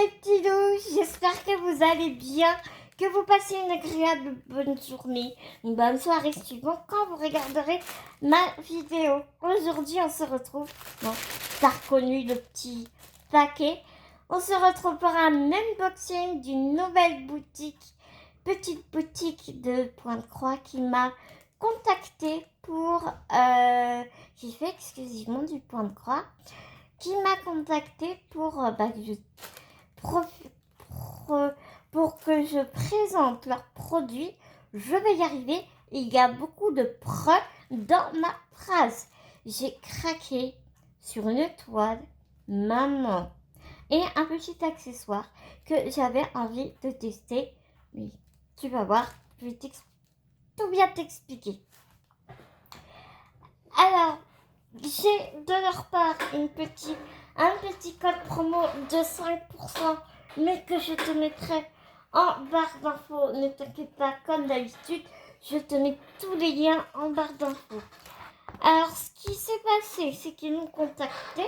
les petits loups, j'espère que vous allez bien, que vous passez une agréable bonne journée, une bonne soirée suivant quand vous regarderez ma vidéo. Aujourd'hui, on se retrouve, bon, t'as reconnu le petit paquet, on se retrouve pour un unboxing d'une nouvelle boutique, petite boutique de Pointe-Croix qui m'a contacté pour, j'ai fait exclusivement du Pointe-Croix, qui m'a contacté pour, pour que je présente leurs produits. Je vais y arriver. Il y a beaucoup de preuves dans ma phrase. J'ai craqué sur une toile maman et un petit accessoire que j'avais envie de tester. Mais tu vas voir, je vais tout bien t'expliquer. Alors, j'ai de leur part un petit code promo de 5%, mais que je te mettrai en barre d'infos. Ne t'inquiète pas, comme d'habitude, je te mets tous les liens en barre d'infos. Alors, ce qui s'est passé, c'est qu'ils m'ont contacté.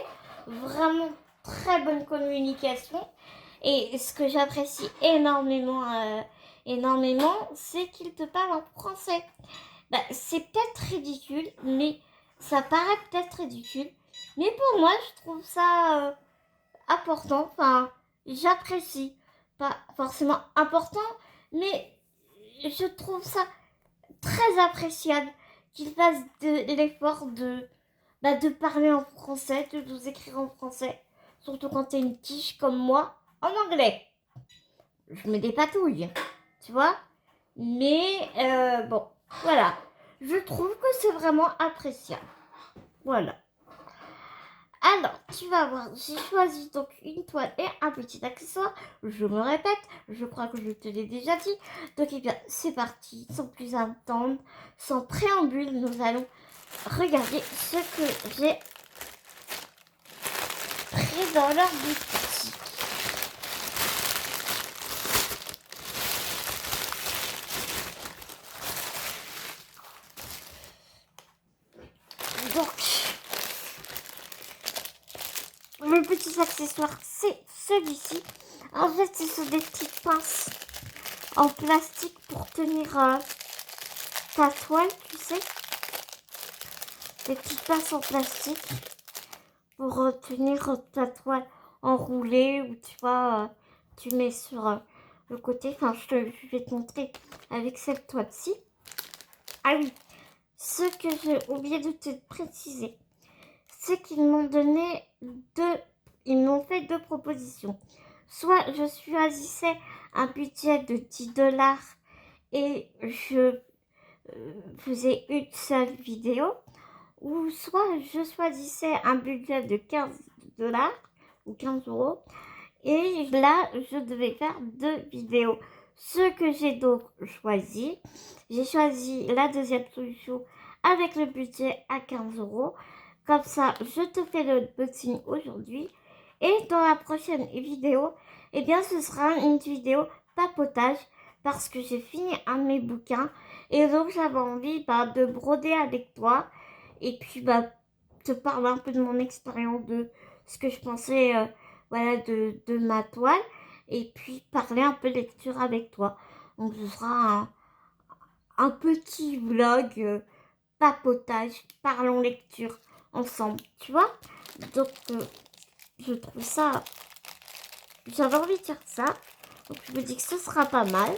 Vraiment très bonne communication. Et ce que j'apprécie énormément, c'est qu'ils te parlent en français. C'est peut-être ridicule, mais ça paraît peut-être ridicule. Mais pour moi, je trouve ça important. Enfin, j'apprécie. Pas forcément important, mais je trouve ça très appréciable qu'ils fassent de l'effort de parler en français, de nous écrire en français. Surtout quand t'es une tige comme moi, en anglais. Je me dépatouille, tu vois. Mais bon, voilà. Je trouve que c'est vraiment appréciable. Voilà. Alors, tu vas voir, j'ai choisi donc une toile et un petit accessoire. Je me répète, je crois que je te l'ai déjà dit. Donc, eh bien, c'est parti. Sans plus attendre, sans préambule, nous allons regarder ce que j'ai pris dans leur boutique. Donc, le petit accessoire, c'est celui-ci. En fait, ce sont des petites pinces en plastique pour tenir ta toile, tu sais. Des petites pinces en plastique pour tenir ta toile enroulée ou tu vois, tu mets sur le côté. Enfin, je vais te montrer avec cette toile-ci. Ah oui, ce que j'ai oublié de te préciser, c'est qu'ils m'ont fait deux propositions. Soit je choisissais un budget de 10$ et je faisais une seule vidéo, ou soit je choisissais un budget de 15$ ou 15 € et là je devais faire deux vidéos. Ce que j'ai donc choisi, j'ai choisi la deuxième solution avec le budget à 15 €. Comme ça, je te fais le unboxing aujourd'hui. Et dans la prochaine vidéo, eh bien, ce sera une vidéo papotage parce que j'ai fini un de mes bouquins. Et donc, j'avais envie de broder avec toi. Et puis, te parler un peu de mon expérience, de ce que je pensais voilà, de ma toile. Et puis, parler un peu lecture avec toi. Donc, ce sera un petit vlog papotage, parlons lecture ensemble, tu vois. Donc, je trouve ça... J'avais envie de dire ça. Donc, je me dis que ce sera pas mal.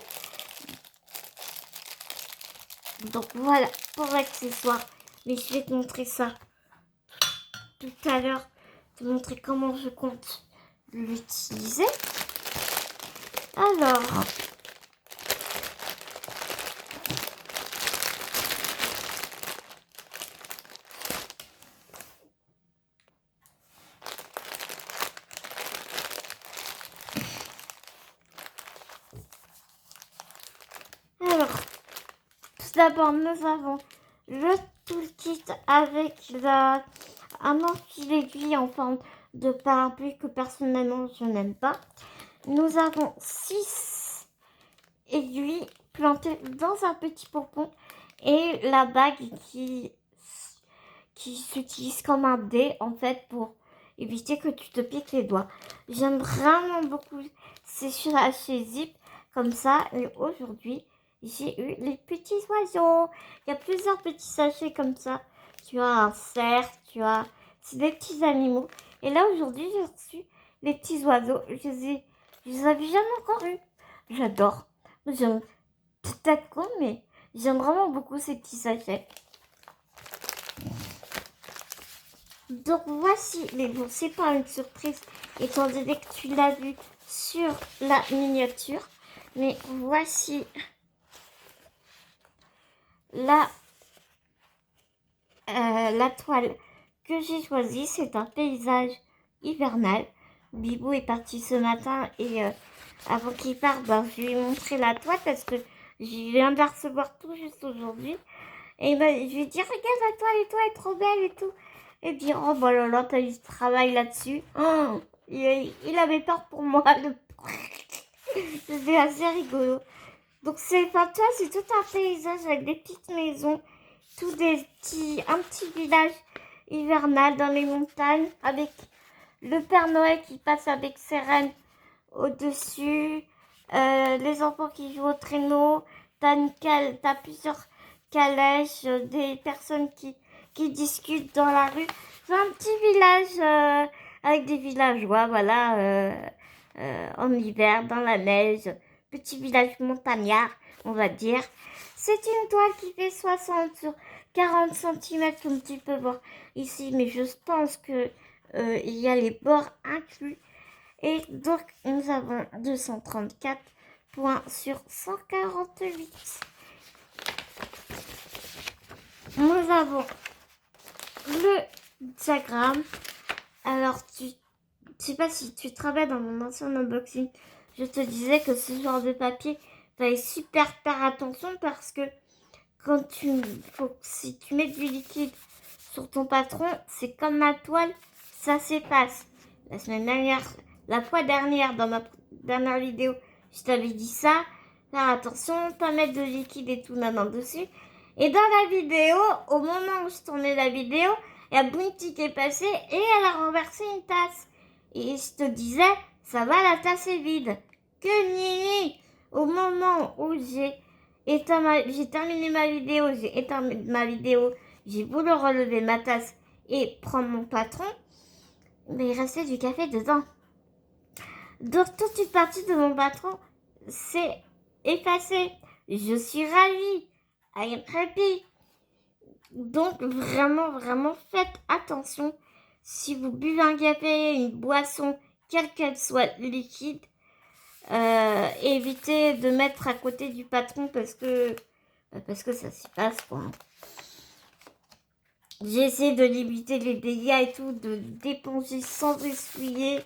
Donc, voilà pour l'accessoire. Mais je vais te montrer ça tout à l'heure. Te montrer comment je compte l'utiliser. Alors... tout d'abord, nous avons le toolkit avec un enfil aiguille en forme de parapluie que personnellement je n'aime pas. Nous avons 6 aiguilles plantées dans un petit pompon et la bague qui s'utilise comme un dé en fait pour éviter que tu te piques les doigts. J'aime vraiment beaucoup ces sachets Zip comme ça. Et aujourd'hui, j'ai eu les petits oiseaux. Il y a plusieurs petits sachets comme ça. Tu as un cerf, c'est des petits animaux. Et là, aujourd'hui, j'ai reçu les petits oiseaux. Je les avais jamais encore eus. J'adore. J'aime peut-être con, mais j'aime vraiment beaucoup ces petits sachets. Donc voici, mais bon, c'est pas une surprise étant donné que tu l'as vu sur la miniature. Mais voici la toile que j'ai choisie. C'est un paysage hivernal. Bibou est parti ce matin et avant qu'il parte, je lui ai montré la toile parce que je viens de la recevoir tout juste aujourd'hui. Et je lui ai dit, regarde la toile et toi, elle est trop belle et tout. Et dire, oh bah là, t'as eu du travail là-dessus. Oh, il avait peur pour moi. C'était assez rigolo. Donc c'est tout un paysage avec des petites maisons, un petit village hivernal dans les montagnes avec le Père Noël qui passe avec ses rennes au-dessus, les enfants qui jouent au traîneau, t'as plusieurs calèches, des personnes qui discutent dans la rue. C'est un petit village avec des villageois, voilà, en hiver, dans la neige. Petit village montagnard, on va dire. C'est une toile qui fait 60 sur 40 cm, comme tu peux voir ici, mais je pense que il y a les bords inclus. Et donc, nous avons 234 points sur 148. Nous avons le diagramme. Alors, je sais pas si tu te rappelles dans mon ancien unboxing, je te disais que ce genre de papier, fallait super faire attention parce que si tu mets du liquide sur ton patron, c'est comme ma toile, ça s'efface. La fois dernière, dans ma dernière vidéo, je t'avais dit ça. Faire attention, pas mettre de liquide et tout là dessus. Et dans la vidéo, au moment où je tournais la vidéo, il y a Bounty qui est passée et elle a renversé une tasse. Et je te disais, ça va, la tasse est vide. Que nini! Au moment où j'ai terminé ma vidéo, j'ai voulu relever ma tasse et prendre mon patron, mais il restait du café dedans. Donc toute une partie de mon patron s'est effacée. Je suis ravie. I am happy. Donc vraiment, vraiment faites attention. Si vous buvez un café, une boisson, quelle qu'elle soit liquide, évitez de mettre à côté du patron parce que ça s'y passe quoi. J'ai essayé de limiter les dégâts et tout, de d'éponger sans essuyer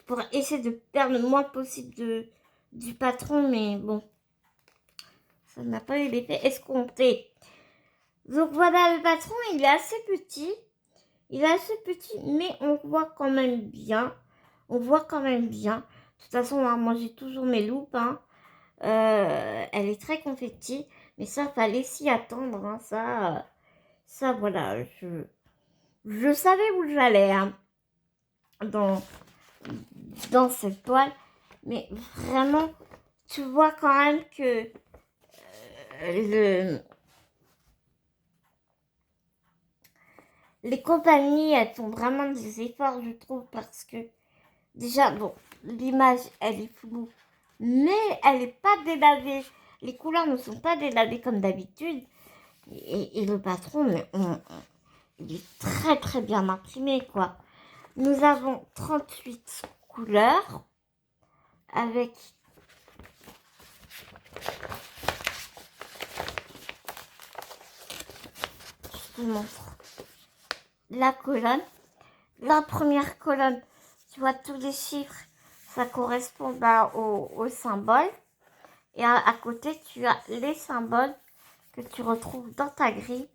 pour essayer de perdre le moins possible du patron, mais bon, ça n'a pas eu l'effet escompté. Donc voilà, le patron, il est assez petit. Mais on voit quand même bien. De toute façon, moi j'ai toujours mes loupes. Hein. Elle est très confetti. Mais ça, fallait s'y attendre. Hein. Ça, voilà. Je savais où j'allais hein, dans cette toile. Mais vraiment, tu vois quand même que les compagnies, elles font vraiment des efforts, je trouve, parce que déjà, bon, l'image, elle est floue, mais elle n'est pas délavée. Les couleurs ne sont pas délavées comme d'habitude. Et le patron, il est très très bien imprimé, quoi. Nous avons 38 couleurs avec je te montre la colonne. La première colonne, tu vois tous les chiffres, ça correspond au symbole. Et à côté, tu as les symboles que tu retrouves dans ta grille.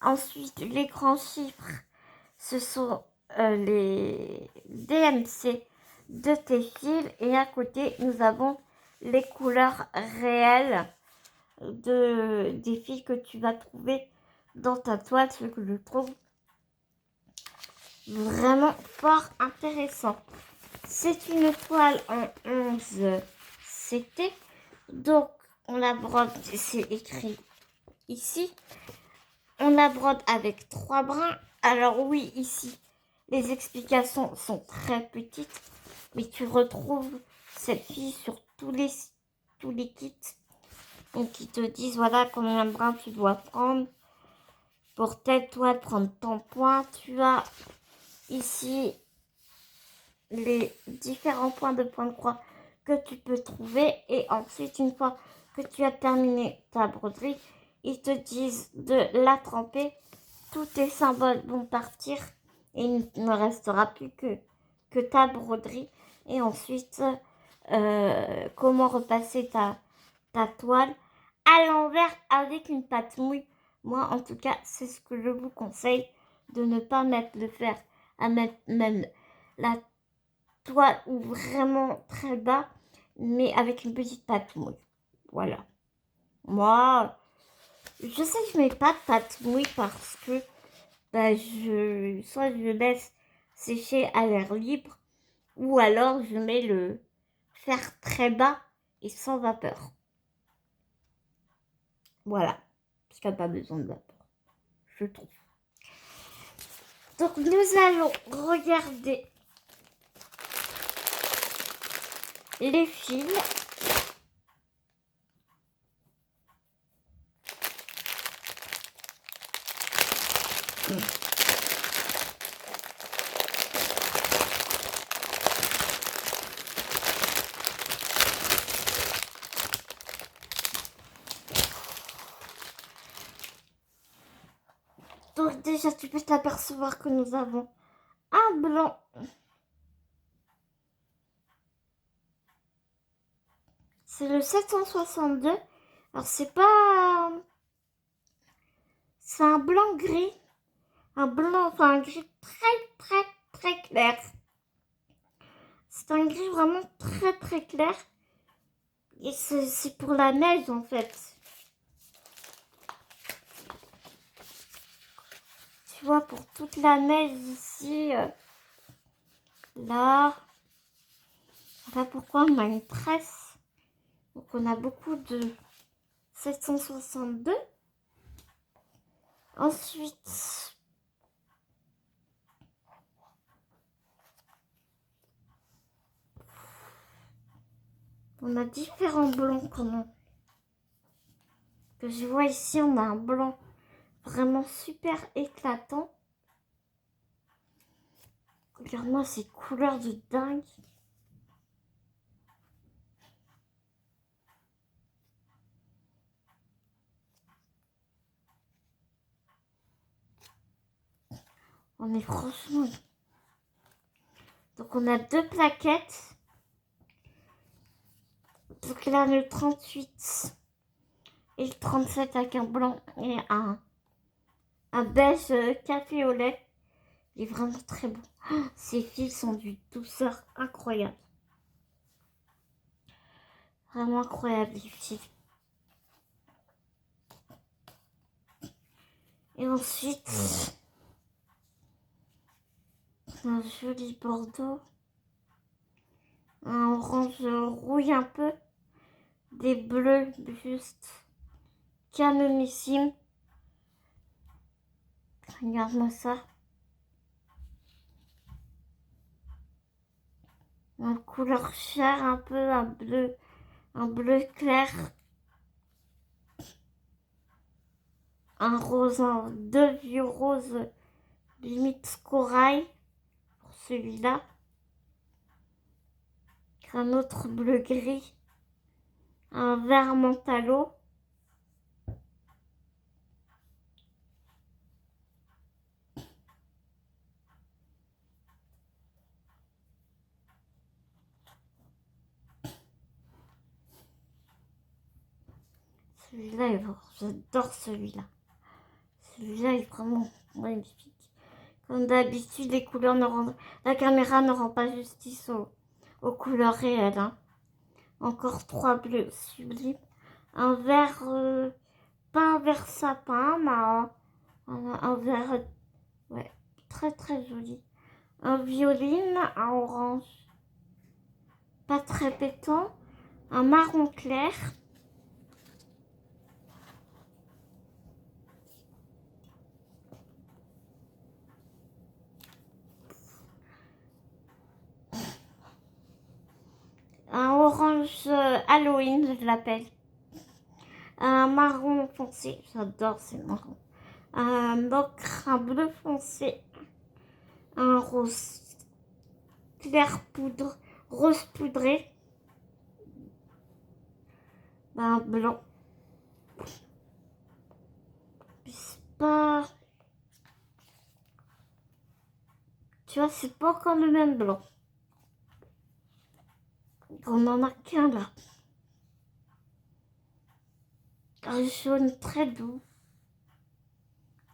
Ensuite, les grands chiffres, ce sont les DMC de tes fils. Et à côté, nous avons les couleurs réelles des fils que tu vas trouver dans ta toile, ce que je trouve vraiment fort intéressant. C'est une toile en 11 CT. Donc, on la brode, c'est écrit ici. On la brode avec 3 brins. Alors oui, ici, les explications sont très petites. Mais tu retrouves cette fille sur tous les kits. Donc, ils te disent, voilà, combien de brins tu dois prendre. Pour telle toile, prendre ton point. Tu as ici les différents points de croix que tu peux trouver. Et ensuite, une fois que tu as terminé ta broderie, ils te disent de la tremper. Tous tes symboles vont partir et il ne restera plus que ta broderie. Et ensuite, comment repasser ta toile à l'envers avec une pâte mouille. Moi, en tout cas, c'est ce que je vous conseille, de ne pas mettre le fer à mettre même la toile ou vraiment très bas, mais avec une petite pâte mouille. Voilà. Moi, je sais que je mets pas de pâte mouille parce que soit je laisse sécher à l'air libre, ou alors je mets le fer très bas et sans vapeur. Voilà. Parce qu'il n'y a pas besoin de vapeur, je trouve. Donc nous allons regarder les fils. Donc déjà, tu peux t'apercevoir que nous avons un blanc. C'est le 762. Alors c'est pas... C'est un blanc gris. Un blanc, enfin un gris très clair. C'est un gris vraiment très clair. Et c'est pour la neige en fait. Tu vois, pour toute la neige ici, là. Voilà pourquoi on a une tresse. Donc on a beaucoup de 762. Ensuite, on a différents blancs que je vois ici. On a un blanc vraiment super éclatant. Regarde-moi ces couleurs de dingue. On est franchement... Donc on a 2 plaquettes. Donc là le 38 et le 37 avec un blanc et un beige café au lait. Il est vraiment très beau. Oh, ces fils sont d'une douceur incroyable. Vraiment incroyable les fils. Et ensuite, un joli bordeaux. Un orange rouille un peu. Des bleus juste canonissimes. Regarde-moi ça. Une couleur chair un peu, un bleu clair. Un rose, deux vieux roses limite corail pour celui-là. Un autre bleu gris. Un vert mentalo. Celui-là, j'adore celui-là. Celui-là est vraiment magnifique. Comme d'habitude, les couleurs ne rendent... La caméra ne rend pas justice aux couleurs réelles. Hein. Encore 3 bleus sublimes. Un vert, pas un vert sapin, mais un vert, ouais, très joli. un violine, un orange pas très pétant, un marron clair, un orange Halloween, je l'appelle, un marron foncé, j'adore ces marrons, un ocre, un bleu foncé, un rose clair poudre, rose poudré, un blanc, c'est pas, tu vois, c'est pas encore le même blanc. On en a qu'un là. Un jaune très doux,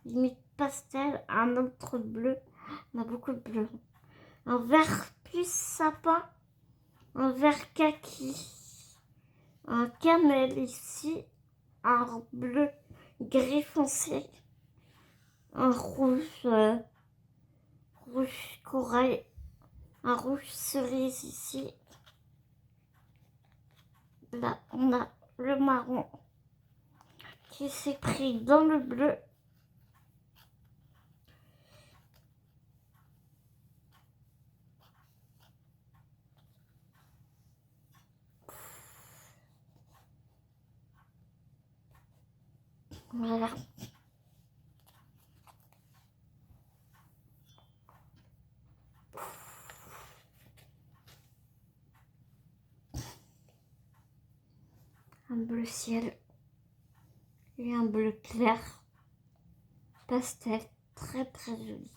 limite pastel, un autre bleu, on a beaucoup de bleu. Un vert plus sapin, un vert kaki, un cannelle ici, un bleu gris foncé, un rouge, rouge corail, un rouge cerise ici. Là, on a le marron qui s'est pris dans le bleu. Voilà. Un bleu ciel et un bleu clair, pastel, très très joli.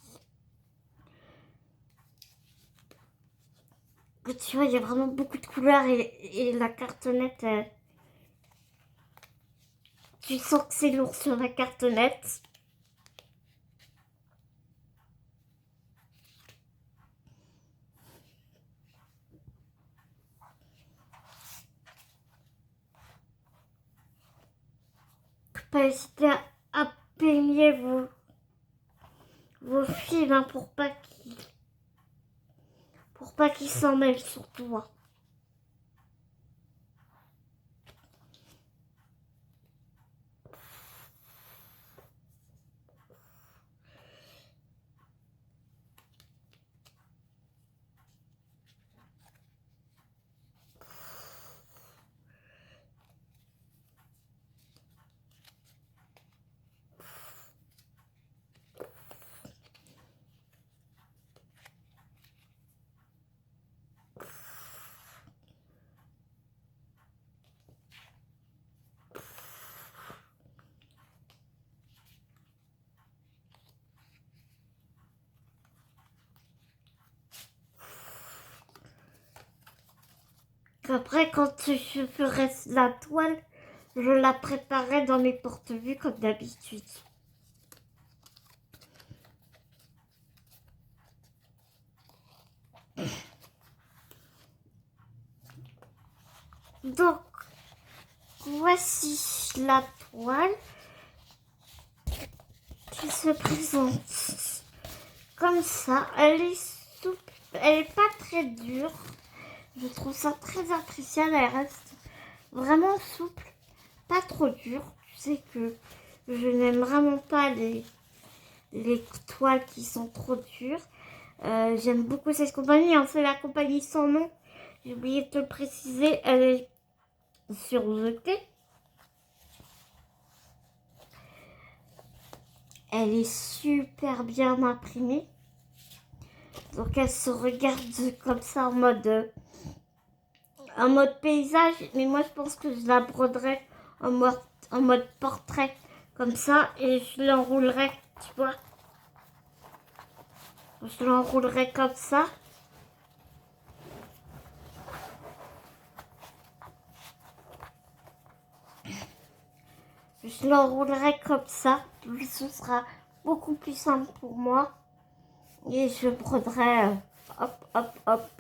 Tu vois, il y a vraiment beaucoup de couleurs et la cartonnette, tu sens que c'est lourd sur la cartonnette. Pas hésiter à peigner vos fils hein, pour pas qu'ils s'en mêlent surtout. Hein. Après, quand je ferai la toile, je la préparerai dans mes porte-vues comme d'habitude. Donc, voici la toile qui se présente comme ça. Elle est souple, elle est pas très dure. Je trouve ça très appréciable. Elle reste vraiment souple, pas trop dure. Tu sais que je n'aime vraiment pas les toiles qui sont trop dures. J'aime beaucoup cette compagnie. Hein. C'est la compagnie sans nom. J'ai oublié de te le préciser. Elle est sur The. Elle est super bien imprimée. Donc elle se regarde comme ça en mode paysage. Mais moi je pense que je la broderai en mode portrait. Comme ça. Et je l'enroulerai, tu vois. Je l'enroulerai comme ça. Je l'enroulerai comme ça. Ce sera beaucoup plus simple pour moi. Et je broderai hop, hop, hop.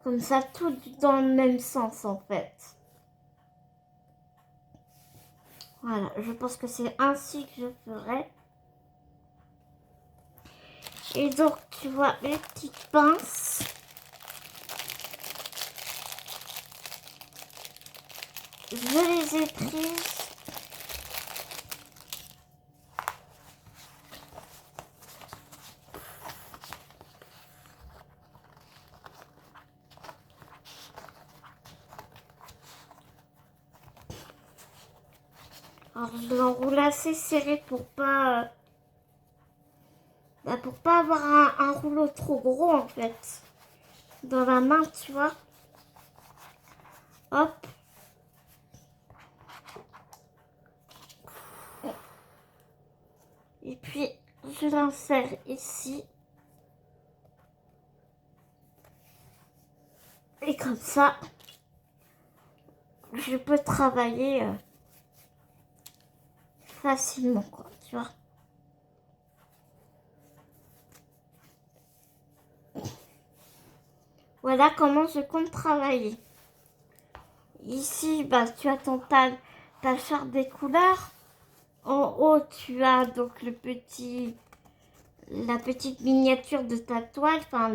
Comme ça, tout dans le même sens en fait. Voilà, je pense que c'est ainsi que je ferai. Et donc, tu vois, les petites pinces. Je les ai prises. Alors, je l'enroule assez serré pour pas avoir un rouleau trop gros, en fait. Dans la main, tu vois. Hop. Et puis, je l'insère ici. Et comme ça, je peux travailler facilement, quoi, tu vois. Voilà comment je compte travailler. Ici, bah, tu as ta charte des couleurs. En haut, tu as donc la petite miniature de ta toile, enfin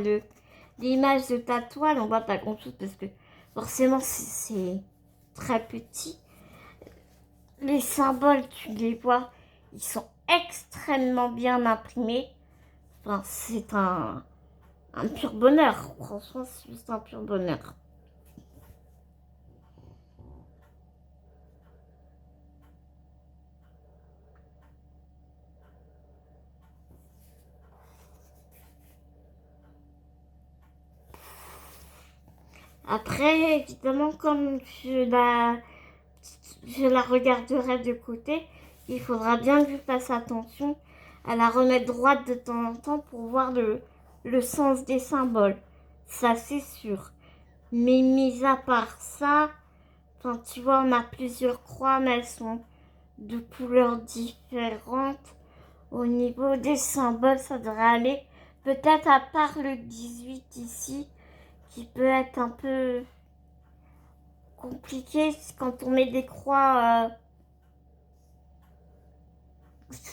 l'image de ta toile. On voit pas grand chose parce que forcément c'est très petit. Les symboles, tu les vois, ils sont extrêmement bien imprimés. Enfin, c'est un pur bonheur. Franchement, c'est juste un pur bonheur. Après, évidemment, comme je la regarderai de côté, il faudra bien que je fasse attention à la remettre droite de temps en temps pour voir le sens des symboles. Ça, c'est sûr. Mais mis à part ça, enfin, tu vois, on a plusieurs croix, mais elles sont de couleurs différentes. Au niveau des symboles, ça devrait aller. Peut-être à part le 18 ici, qui peut être un peu compliqué quand on met des croix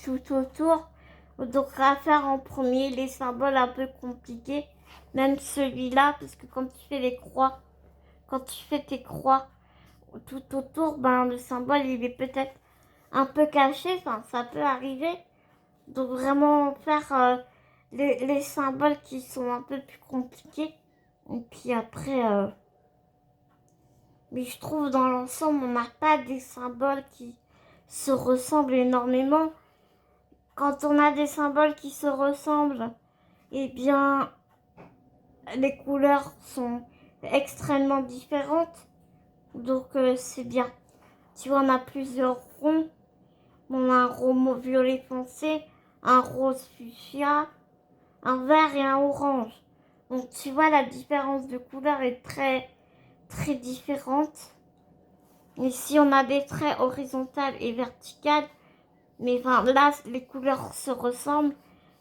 tout autour. Donc à faire en premier les symboles un peu compliqués, même celui-là, parce que quand tu fais les croix, quand tu fais tes croix tout autour, ben le symbole il est peut-être un peu caché, enfin ça peut arriver. Donc vraiment faire les symboles qui sont un peu plus compliqués. Et puis après, mais je trouve dans l'ensemble, on n'a pas des symboles qui se ressemblent énormément. Quand on a des symboles qui se ressemblent, eh bien, les couleurs sont extrêmement différentes. Donc, c'est bien. Tu vois, on a plusieurs ronds. On a un rond violet foncé, un rose fuchsia, un vert et un orange. Donc, tu vois, la différence de couleur est très, très différente. Ici, on a des traits horizontales et verticales. Mais enfin, là, les couleurs se ressemblent.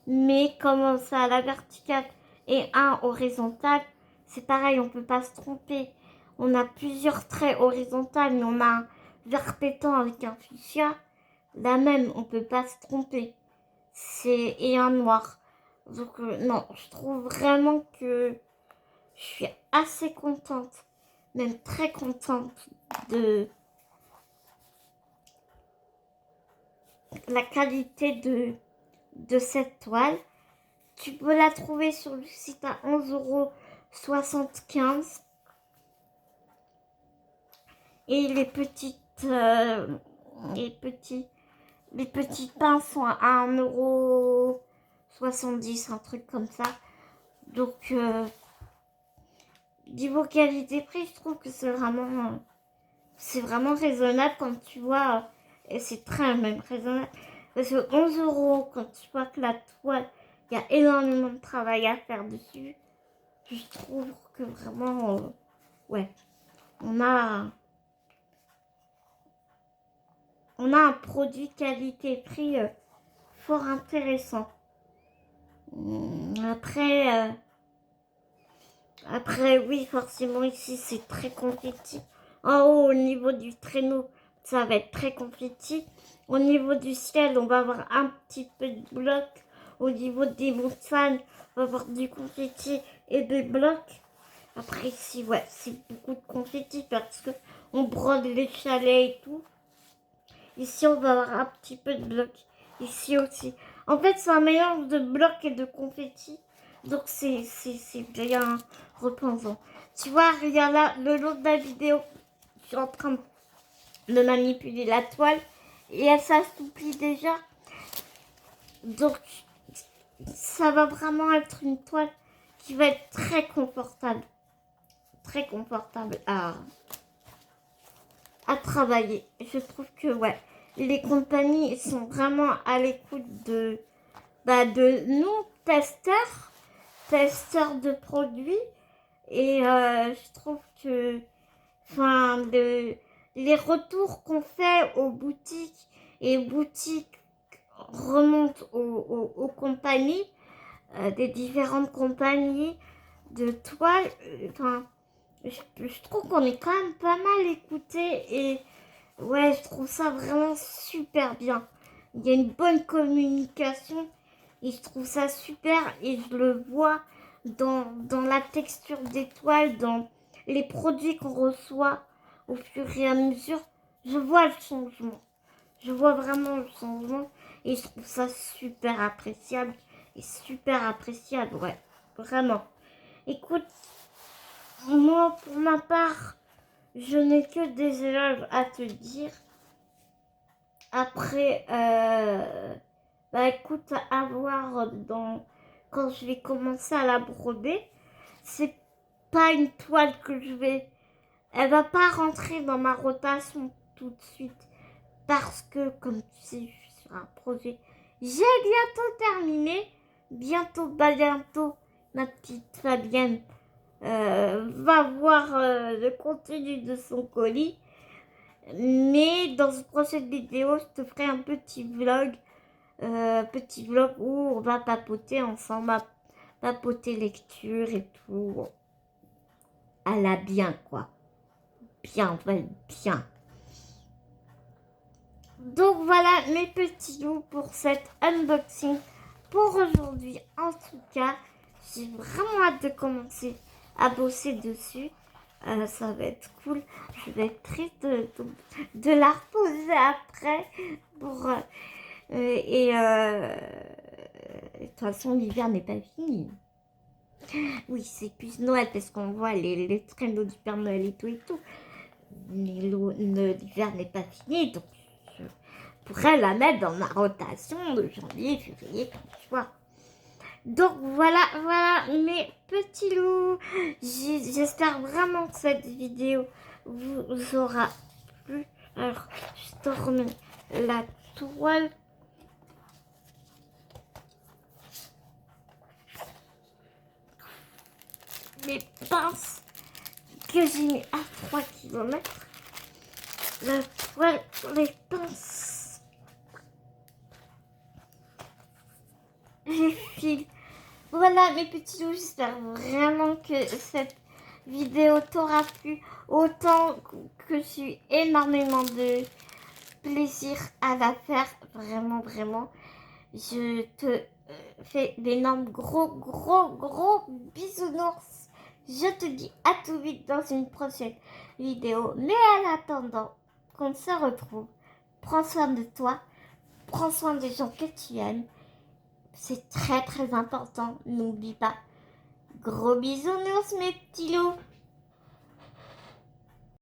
Mais comme ça à la verticale et un horizontal, c'est pareil, on peut pas se tromper. On a plusieurs traits horizontaux, mais on a un vert pétant avec un fuchsia. Là même, on peut pas se tromper. Et un noir. Donc non, je trouve vraiment que je suis assez contente, même très contente de la qualité de cette toile. Tu peux la trouver sur le site à 11,75 €. Et les petits pains sont à 1,70 €, un truc comme ça. Donc, niveau qualité-prix, je trouve que c'est vraiment raisonnable quand tu vois, et c'est très même raisonnable. Parce que 11 € quand tu vois que la toile, il y a énormément de travail à faire dessus. Je trouve que vraiment, ouais, on a, un produit qualité-prix fort intéressant. Après, oui, forcément, ici, c'est très confetti. En haut, au niveau du traîneau, ça va être très confetti. Au niveau du ciel, on va avoir un petit peu de bloc au niveau des montagnes, on va avoir du confetti et des blocs. Après ici, ouais, c'est beaucoup de confetti parce que on brode les chalets et tout. Ici, on va avoir un petit peu de blocs. Ici aussi. En fait, c'est un mélange de blocs et de confetti. Donc, c'est bien reposant. Tu vois, regarde là, le long de la vidéo, je suis en train de manipuler la toile et elle s'assouplit déjà. Donc, ça va vraiment être une toile qui va être très confortable. Très confortable à travailler. Je trouve que, ouais, les compagnies sont vraiment à l'écoute de nous, testeurs de produits. Et je trouve que, enfin, les retours qu'on fait aux boutiques et boutiques remontent aux compagnies, des différentes compagnies de toiles. Enfin, je trouve qu'on est quand même pas mal écouté et ouais, je trouve ça vraiment super bien. Il y a une bonne communication et je trouve ça super et je le vois dans la texture des toiles, dans les produits qu'on reçoit au fur et à mesure. Je vois le changement. Je vois vraiment le changement et je trouve ça super appréciable et super appréciable, ouais, vraiment. Écoute, moi pour ma part, je n'ai que des éloges à te dire. Après, bah écoute, à voir quand je vais commencer à la broder. C'est pas une toile que elle va pas rentrer dans ma rotation tout de suite. Parce que, comme tu sais, je suis sur un projet. J'ai bientôt terminé. Bientôt, ma petite Fabienne va voir le contenu de son colis. Mais dans une prochaine vidéo, je te ferai un petit vlog où on va papoter ensemble, papoter lecture et tout. À la bien, quoi. Bien, ouais, bien. Donc voilà mes petits loups pour cet unboxing pour aujourd'hui. En tout cas, j'ai vraiment hâte de commencer à bosser dessus. Ça va être cool. Je vais être triste de la reposer après. De toute façon, l'hiver n'est pas fini. Oui, c'est plus Noël parce qu'on voit les traîneaux du Père Noël et tout et tout. Mais l'hiver n'est pas fini, donc je pourrais la mettre dans ma rotation de janvier, février, comme tu vois. Donc voilà mes petits loups. J'espère vraiment que cette vidéo vous aura plu. Alors, je te remets la toile. Les pinces que j'ai mis à 3 km. La toile, les pinces. Les fils. Voilà mes petits loups, j'espère vraiment que cette vidéo t'aura plu autant que j'ai eu énormément de plaisir à la faire. Vraiment. Je te fais d'énormes gros bisounours. Je te dis à tout vite dans une prochaine vidéo. Mais en attendant qu'on se retrouve, prends soin de toi, prends soin des gens que tu aimes. C'est très important, n'oublie pas. Gros bisounours mes petits loups.